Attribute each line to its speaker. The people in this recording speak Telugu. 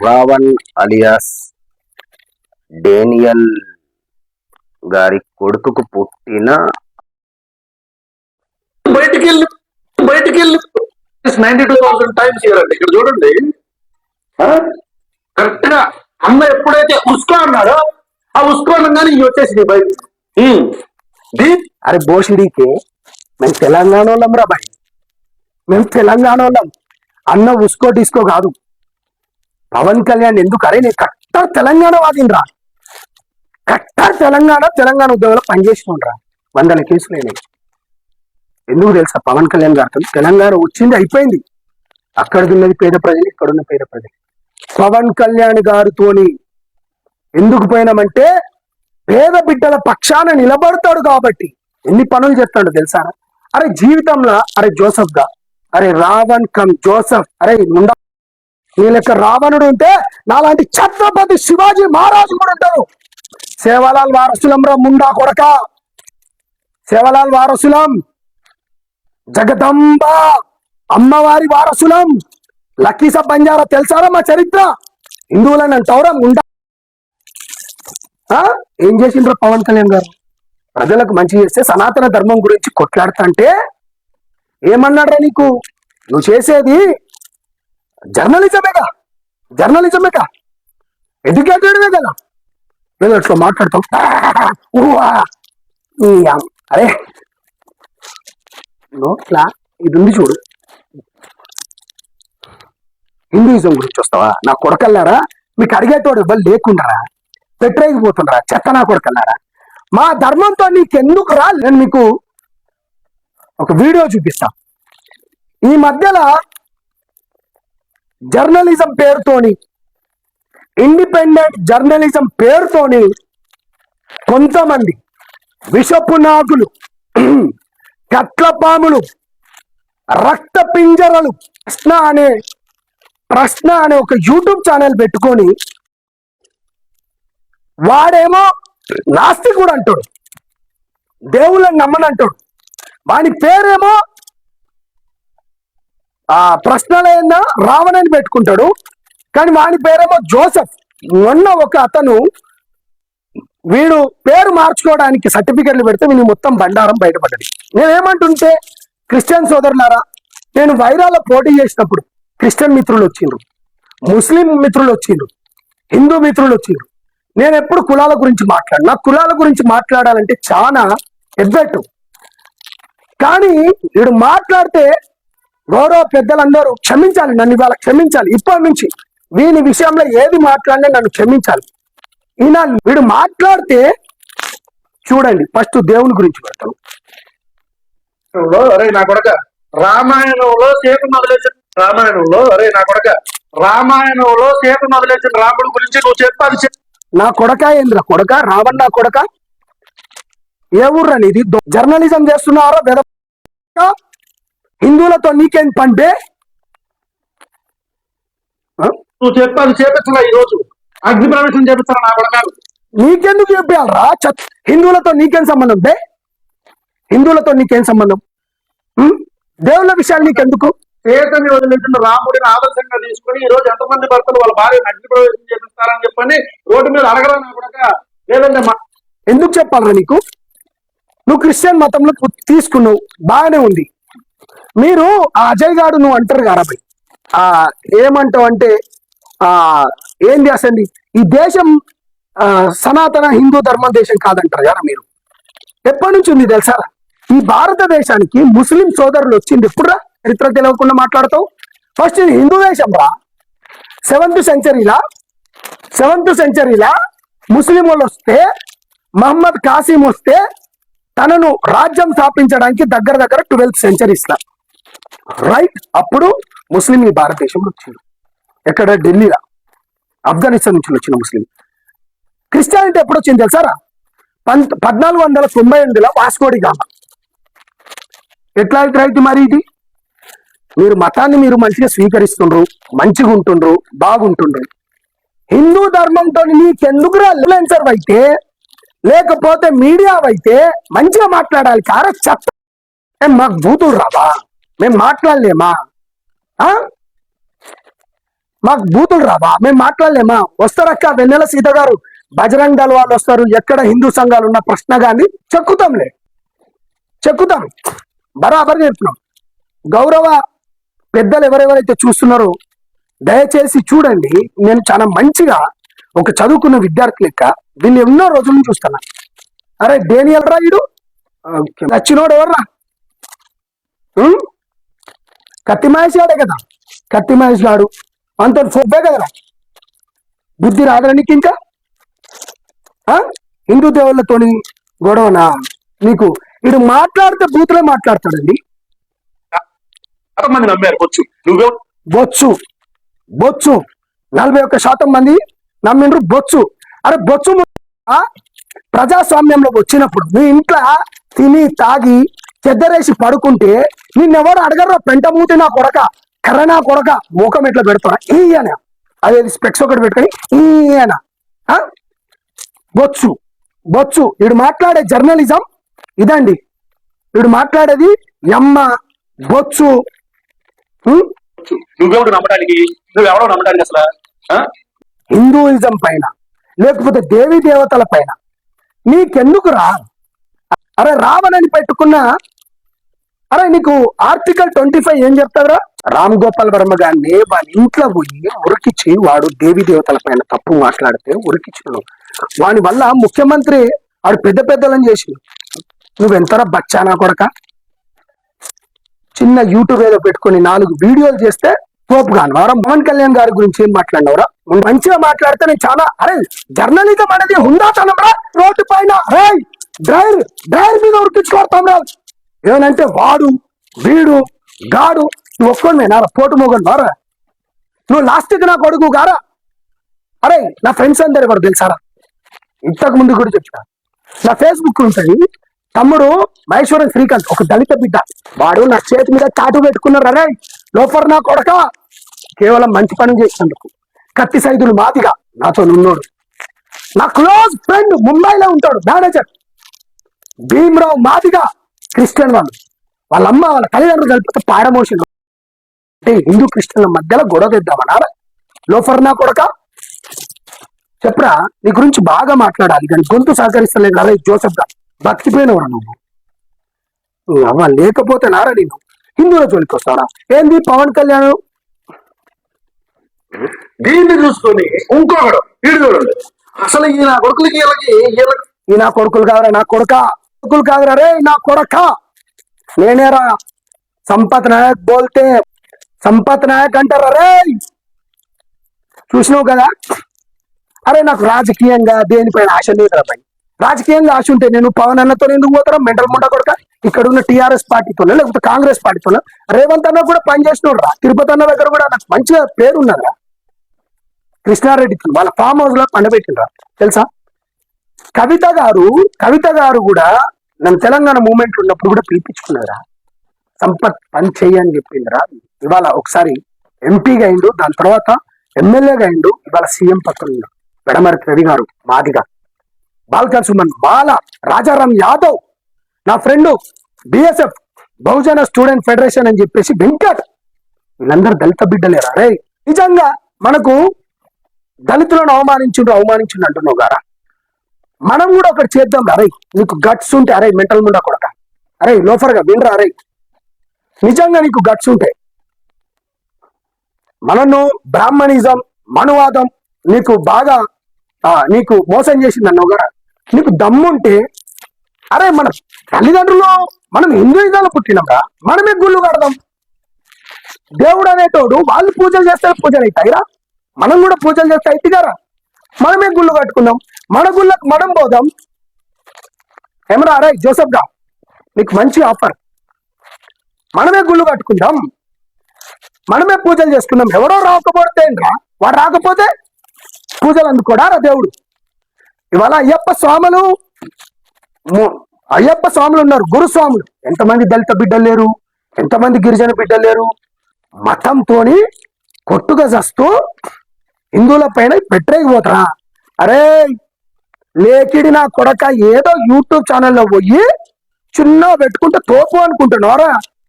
Speaker 1: రావణ్ అలియాస్ డేనియల్ గారి కొడుకుకు పుట్టిన
Speaker 2: బయటికి వెళ్ళి 92,000 టైమ్స్ ఇవ్వాలండి. ఇక్కడ చూడండి, కరెక్ట్ గా అన్న ఎప్పుడైతే ఉస్కో అన్నాడో ఆ ఉస్కో అనగానే ఇవి వచ్చేసింది బయట.
Speaker 3: అరే బోషిడీకే మేము తెలంగాణ వాళ్ళం రా బాయ్, మేము తెలంగాణ వాళ్ళం. అన్న ఉస్కో డిస్కో కాదు. పవన్ కళ్యాణ్ ఎందుకు? అరే నేను కట్టర్ తెలంగాణ వాదినరా, కట్టర్ తెలంగాణ ఉద్యోగంలో పనిచేసినరా, 100 కేసులు అయినాయి. ఎందుకు తెలుసా? పవన్ కళ్యాణ్ గారితో తెలంగాణ వచ్చింది, అయిపోయింది. అక్కడికి ఉన్నది పేద ప్రజలు, ఇక్కడున్న పేద ప్రజలు. పవన్ కళ్యాణ్ గారితోని ఎందుకు పోయినామంటే పేద బిడ్డల పక్షాన నిలబడతాడు కాబట్టి. ఎన్ని పనులు చేస్తాడు తెలుసా? అరే జీవితంలో అరే జోసఫ్ గా, అరే రావణ్ కమ్ జోసఫ్, అరే ముండా నీ లెక్క రావణుడు ఉంటే నాలాంటి ఛత్రపతి శివాజీ మహారాజు కూడా ఉంటారు. సేవలాల్ వారసులం రా ముండా కొడక, సేవలాల్ వారసులం, జగదంబ అమ్మవారి వారసులం, లక్కీస బంజారా తెలుసారా మా చరిత్ర? హిందువులని అంటావురా ముండా. ఏం చేసిండ్రు పవన్ కళ్యాణ్ గారు? ప్రజలకు మంచి చేస్తే సనాతన ధర్మం గురించి కొట్లాడుతా అంటే ఏమన్నాడ్రా నీకు? నువ్వు చేసేది జర్నలిజమేగా, ఎడ్యుకేటెడ్వే కదా. నేను అట్లా మాట్లాడతావు. అరే నోట్లా ఇది ఉంది చూడు, హిందూయిజం గురించి వస్తావా? నా కొడకల్లారా, మీకు అడిగేటోడు ఇవ్వాలి లేకుండారా, పెట్టరేగిపోతుండరా చెత్త నా కొడకల్లారా. మా ధర్మంతో నీకెందుకు రా? నేను మీకు ఒక వీడియో చూపిస్తా. ఈ మధ్యలో జర్నలిజం పేరుతోని, ఇండిపెండెంట్ జర్నలిజం పేరుతోని కొంతమంది విషపు నాగులు, కట్లపాములు, రక్త పింజరలు ప్రశ్న అనే ఒక యూట్యూబ్ ఛానల్ పెట్టుకొని వాడేమో నాస్తికుడు అంటాడు, దేవుళ్ళని నమ్మనంటాడు. వాని పేరేమో ప్రశ్నలైనా రావణని పెట్టుకుంటాడు, కానీ వాని పేరేమో జోసెఫ్. మొన్న ఒక అతను వీడు పేరు మార్చుకోవడానికి సర్టిఫికెట్లు పెడితే వీని మొత్తం బండారం బయటపడ్డది. నేనేమంటుంటే, క్రిస్టియన్ సోదరులారా, నేను వైరాలో పోటీ చేసినప్పుడు క్రిస్టియన్ మిత్రులు వచ్చిండ్రు, ముస్లిం మిత్రులు వచ్చిండ్రు, హిందూ మిత్రులు వచ్చిండ్రు. నేను ఎప్పుడు కులాల గురించి నాకు కులాల గురించి మాట్లాడాలంటే చాలా ఎబ్బెట్టు. కానీ వీడు మాట్లాడితే గౌరవ పెద్దలందరూ క్షమించాలి, నన్ను ఇవాళ క్షమించాలి. ఇప్పటి నుంచి వీని విషయంలో ఏది మాట్లాడినా నన్ను క్షమించాలి. వీడు మాట్లాడితే చూడండి, ఫస్ట్ దేవుని గురించి పెడతాను.
Speaker 2: అరే నా కొడక రామాయణంలో సీతను వదిలేసిన రాముడి గురించి నువ్వు చెప్పాలి.
Speaker 3: నా కొడక ఏంద్ర కొడక రావణ్, నా కొడక ఏ ఊర్రా నీది? జర్నలిజం చేస్తున్నారా? హిందువులతో నీకేం పంటే?
Speaker 2: నువ్వు చెప్పాలి, చేపించరా ఈ రోజు అగ్ని ప్రవేశం చేపిస్తారా నా కొడకాలు?
Speaker 3: నీకెందుకు చెప్పాలరా? హిందువులతో నీకేం సంబంధం? హిందువులతో నీకేం సంబంధం? దేవుళ్ళ విషయాలు నీకెందుకు?
Speaker 2: సీతని వదిలించిన రాముడిని ఆదర్శంగా తీసుకుని ఈ రోజు ఎంతమంది భర్తలు వాళ్ళ భార్యను అగ్ని ప్రవేశం చేపిస్తారని చెప్పని రోడ్డు మీద అడగరా నా కొడక? లేదంటే
Speaker 3: ఎందుకు చెప్పాలరా నీకు? నువ్వు క్రిస్టియన్ మతంలో తీసుకున్నావు, బాగానే ఉంది. మీరు ఆ అజయ్ గాడు నువ్వు అంటారు కదా భయ్, ఏమంటావు అంటే ఏంది అసలు ఈ దేశం సనాతన హిందూ ధర్మం దేశం కాదంటారు కదా మీరు. ఎప్పటి నుంచి ఉంది తెలుసా? ఈ భారతదేశానికి ముస్లిం సోదరులు వచ్చింది ఎప్పుడురా? చరిత్ర తెలియకుండా మాట్లాడతావు. ఫస్ట్ ఇది హిందూ దేశం రా. 7th సెంచరీలా ముస్లిం వాళ్ళు వస్తే, మహమ్మద్ కాసిం వస్తే తనను రాజ్యం స్థాపించడానికి దగ్గర 12th సెంచరీస్లా, రైట్? అప్పుడు ముస్లిం ఈ భారతదేశంలో వచ్చింది. ఎక్కడ? ఢిల్లీలో, ఆఫ్ఘనిస్తాన్ నుంచి వచ్చిన ముస్లిం. క్రిస్టియానిటీ ఎప్పుడు వచ్చింది తెలుసారా? 1498లో వాస్కోడి గామా. ఎట్లా రైతు మరి ఇది? మీరు మతాన్ని మీరు మంచిగా స్వీకరిస్తుండ్రు, మంచిగా ఉంటుండ్రు, బాగుంటుండ్రు. హిందూ ధర్మంతో నీకెందుకు ఇన్ఫ్లుయెన్సర్ అయితే, లేకపోతే మీడియా అయితే మంచిగా మాట్లాడాలి. కారా చెత్త, మాకు బూతులు రావా? మేము మాట్లాడలేమా? మాకు బూతులు రావా? మేము మాట్లాడలేమా? వస్తారక్క వెన్నెల సీత గారు, బజరంగ్ దళ వాళ్ళు వస్తారు, ఎక్కడ హిందూ సంఘాలు ఉన్న ప్రశ్న కానీ చెక్కుతాం, బరాబర్ చెప్తున్నాం. గౌరవ పెద్దలు ఎవరెవరైతే చూస్తున్నారో దయచేసి చూడండి. నేను చాలా మంచిగా ఒక చదువుకున్న విద్యార్థి లెక్క దీన్ని ఎన్నో రోజుల నుంచి చూస్తున్నా. అరే డేనియల్ రాయుడు నచ్చినోడు ఎవర్రా? కత్తి మహేష్ గాడే కదా, కత్తి మహేష్ గాడు అంత ఫోబ్బే కదరా. బుద్ధి రాదురా నీకు ఇంకా? హిందూ దేవుళ్ళతోని గొడవనా నీకు? ఇడు మాట్లాడితే బూతులే మాట్లాడతాడండి.
Speaker 2: మంది నమ్మారు బొచ్చు
Speaker 3: 41% మంది నమ్మిండ్రు బొచ్చు. అరే బొచ్చు ప్రజాస్వామ్యంలోకి వచ్చినప్పుడు నీ ఇంట్లో తిని తాగి చెద్దరేసి పడుకుంటే నిన్నెవడు అడగరు? పెంటమూతి నా కొడక, కర్ర నా కొడక, మూకం ఎట్లా పెడతారా ఈయన? అదే స్పెక్స్ ఒకటి పెట్టుకొని ఈయన బొచ్చు. వీడు మాట్లాడే జర్నలిజం ఇదండి. వీడు మాట్లాడేది ఎమ్మ బొచ్చు.
Speaker 2: నువ్వెవడు నమ్మడానికి? నువ్వెవడో నమ్మడానికి అసలు?
Speaker 3: హిందూయిజం పైన లేకపోతే దేవీ దేవతల పైన నీకెందుకు రా? అరే రావణని పెట్టుకున్న, అరే నీకు ఆర్టికల్ 25 ఏం చెప్తారా? రామ్ గోపాల్ వర్మ గారిని వాళ్ళ ఇంట్లో పోయి ఉరికిచ్చి, వాడు దేవీ దేవతల పైన తప్పు మాట్లాడితే ఉరికిచ్చిన వాని వల్ల ముఖ్యమంత్రి వాడు పెద్దలను చేసి, నువ్వెంతరా బచ్చానా కొడక? చిన్న యూట్యూబ్ ఏదో పెట్టుకుని 4 వీడియోలు చేస్తే తోపు కాను. వారం పవన్ కళ్యాణ్ గారి గురించి ఏం మాట్లాడినవరా? మంచిగా మాట్లాడితే నేను చాలా, అరే జర్నలిజం అనేది హుందాతనంరా. రోడ్డు పైన డ్రైవర్ మీద ఉరికించుకోడతాం రా. ఏమనంటే వాడు వీడు గాడు, నువ్వు ఒక్కడినే నారా పోటు మొగను వారా? నువ్వు లాస్ట్కి నా కొడుకు గారా? అరే నా ఫ్రెండ్స్ అందరు కూడా తెలుసారా? ఇంతకు ముందు కూడా చెప్పా, నా ఫేస్బుక్ ఉంటుంది, తమ్ముడు మహేశ్వరం శ్రీకాంత్ ఒక దళిత బిడ్డ, వాడు నా చేతి మీద టాటూ పెట్టుకున్నారు. అరే లోఫర్ నా కొడక, కేవలం మంచి పని చేసినందుకు. కత్తి సైదులు మాదిగా నాతో ఉన్నాడు, నా క్లోజ్ ఫ్రెండ్ ముంబైలో ఉంటాడు మేనేజర్ భీమరావు మాదిగా, క్రిస్టియన్ వాళ్ళ అమ్మ వాళ్ళ తల్లిదండ్రులు కలిపితే పాడమోషన్. అంటే హిందూ క్రిస్టియన్ల మధ్యలో గొడవ తెద్దామన్నారా? లోఫర్ నా కొడక చెప్పరా? నీ గురించి బాగా మాట్లాడాలి కానీ గొంతు సహకరిస్తలేదు. అరే జోసెఫ్ గా బతికిపోయినవరా నువ్వు? అవ్వ లేకపోతే నారా నేను హిందువుల జోలికి వస్తాడా? ఏంది పవన్ కళ్యాణ్
Speaker 2: దీన్ని చూసుకొని ఇంకొకడు వీడు చూడండి. అసలు ఈ నా కొడుకులకి
Speaker 3: ఈ నా కొడుకులు కాదురా, నా కొడుకులు కాదురా రే, నా కొడక నేనేరా. సంపత్ నాయక్ బోల్తే సంపత్ నాయక్ అంటారా రే? చూసినావు కదా? అరే నాకు రాజకీయంగా దేనిపైన ఆశ లేదురా పై. రాజకీయంగా ఆశ ఉంటే నేను పవన్ అన్నతో ఎందుకు పోతారా? మెంటల్ ముండ కొడక. ఇక్కడ ఉన్న టీఆర్ఎస్ పార్టీతోనే లేకపోతే కాంగ్రెస్ పార్టీతోనే రేవంత్ అన్న కూడా పనిచేసినోడు రా. తిరుపతి అన్న దగ్గర కూడా నాకు మంచిగా పేరు ఉన్నదా? కృష్ణారెడ్డికి వాళ్ళ ఫామ్ హౌస్ లో పండబెట్టినరా తెలుసా? కవిత గారు కూడా నన్ను తెలంగాణ మూమెంట్ ఉన్నప్పుడు కూడా పిలిపించుకున్నారా? సంపత్ పని చెయ్యని చెప్పిందిరా. ఇవాళ ఒకసారి ఎంపీగా అయిండు, దాని తర్వాత ఎమ్మెల్యేగా అయిండు, ఇవాళ సీఎం పక్కన ఉన్నాడు. వెడమర్తి రవి గారు మాదిగా, బాల్కర్ సుమన్, బాల, రాజారాం యాదవ్, నా ఫ్రెండ్ బిఎస్ఎఫ్ బహుజన స్టూడెంట్ ఫెడరేషన్ అని చెప్పేసి వెంకట్, వీళ్ళందరూ దళిత బిడ్డలేరా రే? నిజంగా మనకు దళితులను అవమానించుండు అంటున్నావు గారా? మనం కూడా ఒకటి చేద్దాం రా. అరే నీకు గట్స్ ఉంటే, అరే మెంటల్ ముండా కొడక, అరే లోఫర్గా వినరా, అరే నిజంగా నీకు గట్స్ ఉంటే మనను బ్రాహ్మణిజం మనువాదం నీకు బాగా నీకు మోసం చేసింది అన్నావు కదా, నీకు దమ్ముంటే అరే మన తల్లిదండ్రులు మనం హిందూయిజంలో పుట్టినరా, మనమే గుళ్ళు కడదాం. దేవుడు అనేటోడు వాళ్ళు పూజలు చేస్తే పూజలు అవుతాయిరా, మనం కూడా పూజలు చేస్తే అవుతారా? మనమే గుళ్ళు కట్టుకుందాం, మన గుళ్ళకు మనం పోదాం. ఏమరా అరే జోసెఫ్ గా నీకు మంచి ఆఫర్, మనమే గుళ్ళు కట్టుకుందాం, మనమే పూజలు చేసుకుందాం. ఎవడో రాకపోతే ఏంట్రా, వాడు రాకపోతే పూజలు అందుకోడా రా దేవుడు? ఇవాళ అయ్యప్ప స్వాములు ఉన్నారు, గురుస్వాములు. ఎంతమంది దళిత బిడ్డలు లేరు, ఎంతమంది గిరిజన బిడ్డలు లేరు? మతంతోని కొట్టుగా చస్తూ హిందువుల పైన పెట్టలేకపోతారా? అరే లేకిడి నా కొడక, ఏదో యూట్యూబ్ ఛానల్లో పోయి చిన్న పెట్టుకుంటే తోపు అనుకుంటున్నారా?